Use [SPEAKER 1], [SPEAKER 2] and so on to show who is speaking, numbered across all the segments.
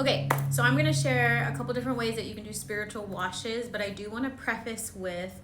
[SPEAKER 1] Okay, so I'm going to share a couple different ways that you can do spiritual washes, but I do want to preface with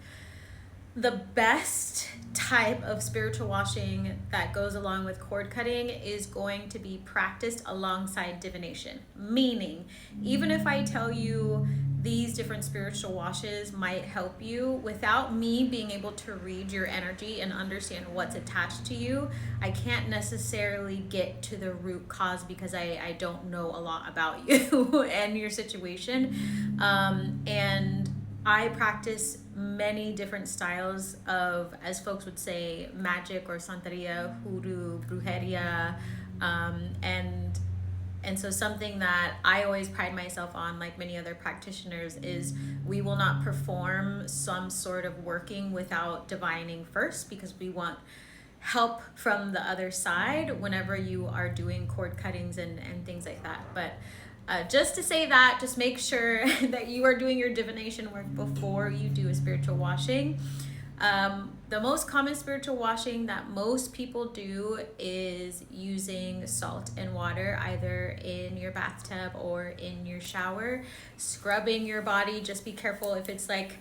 [SPEAKER 1] the best type of spiritual washing that goes along with cord cutting is going to be practiced alongside divination. Meaning, even if I tell you these different spiritual washes might help you, without me being able to read your energy and understand what's attached to you, I can't necessarily get to the root cause because I don't know a lot about you and your situation. And I practice many different styles of, as folks would say, magic or santeria, hoodoo, brujeria, and so something that I always pride myself on, like many other practitioners, is we will not perform some sort of working without divining first, because we want help from the other side whenever you are doing cord cuttings and things like that. But just to say that, just make sure that you are doing your divination work before you do a spiritual washing. The most common spiritual washing that most people do is using salt and water, either in your bathtub or in your shower, scrubbing your body. Just be careful if it's like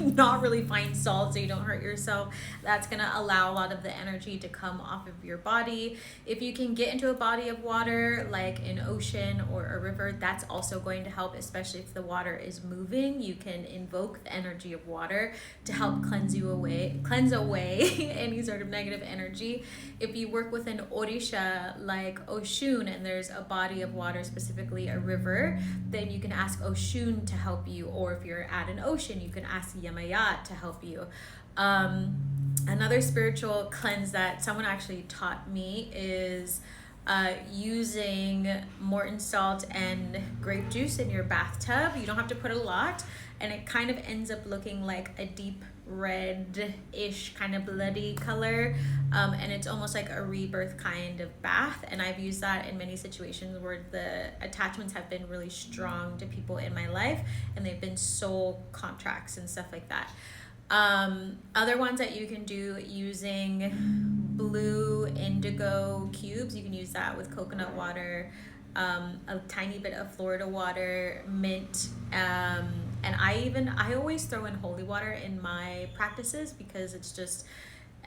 [SPEAKER 1] not really fine salt so you don't hurt yourself. That's going to allow a lot of the energy to come off of your body. If you can get into a body of water like an ocean or a river, that's also going to help, especially if the water is moving. You can invoke the energy of water to help cleanse away any sort of negative energy. If you work with an orisha like Oshun and there's a body of water, specifically a river, then you can ask Oshun to help you. Or if you're at an ocean, you can ask Yamayat to help you. Another spiritual cleanse that someone actually taught me is using Morton salt and grape juice in your bathtub. You don't have to put a lot, and it kind of ends up looking like a deep red-ish kind of bloody color, and it's almost like a rebirth kind of bath. And I've used that in many situations where the attachments have been really strong to people in my life, and they've been soul contracts and stuff like that. Other ones that you can do using blue indigo cubes, you can use that with coconut water, a tiny bit of Florida water, mint, and I always throw in holy water in my practices because it's just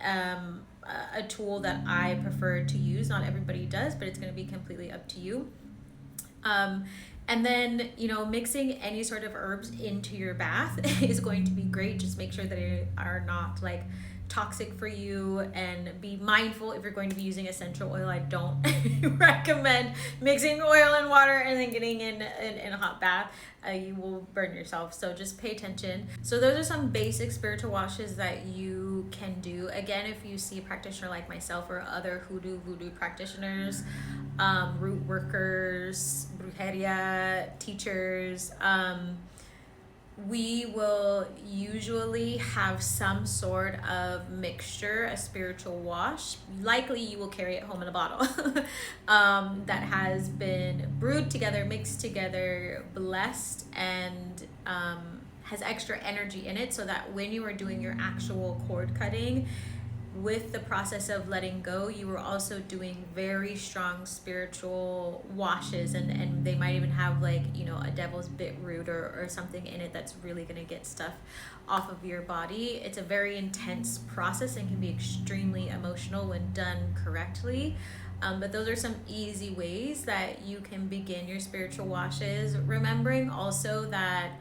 [SPEAKER 1] a tool that I prefer to use. Not everybody does, but it's going to be completely up to you. And then, mixing any sort of herbs into your bath is going to be great. Just make sure that they are not like toxic for you, and be mindful if you're going to be using essential oil. I don't recommend mixing oil and water and then getting in a hot bath. You will burn yourself, so just pay attention. So those are some basic spiritual washes that you can do. Again, if you see a practitioner like myself or other voodoo practitioners, root workers, brujeria teachers, we will usually have some sort of mixture, a spiritual wash. Likely you will carry it home in a bottle that has been brewed together, mixed together, blessed, and has extra energy in it, so that when you are doing your actual cord cutting, with the process of letting go, you were also doing very strong spiritual washes, and they might even have like, a devil's bit root or something in it that's really going to get stuff off of your body. It's a very intense process and can be extremely emotional when done correctly. But those are some easy ways that you can begin your spiritual washes, remembering also that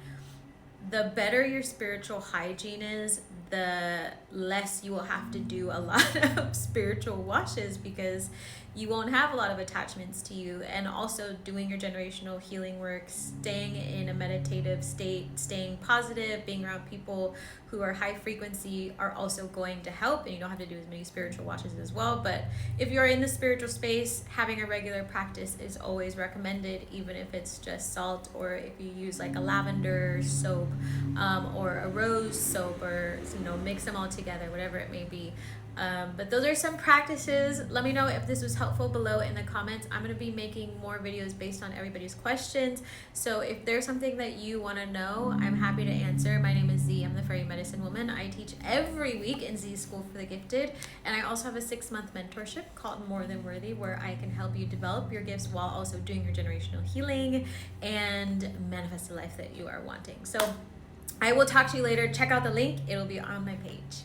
[SPEAKER 1] the better your spiritual hygiene is, the less you will have to do a lot of spiritual washes, because you won't have a lot of attachments to you. And also doing your generational healing work, staying in a meditative state, staying positive, being around people who are high frequency are also going to help. And you don't have to do as many spiritual washes as well. But if you're in the spiritual space, having a regular practice is always recommended, even if it's just salt, or if you use like a lavender soap, or a rose soap, or mix them all together, whatever it may be. But those are some practices. Let me know if this was helpful below in the comments. I'm going to be making more videos based on everybody's questions. So if there's something that you want to know, I'm happy to answer. My name is Z. I'm the Fairy Medicine Woman. I teach every week in Z School for the Gifted. And I also have a 6-month mentorship called More Than Worthy, where I can help you develop your gifts while also doing your generational healing and manifest the life that you are wanting. So I will talk to you later. Check out the link. It'll be on my page.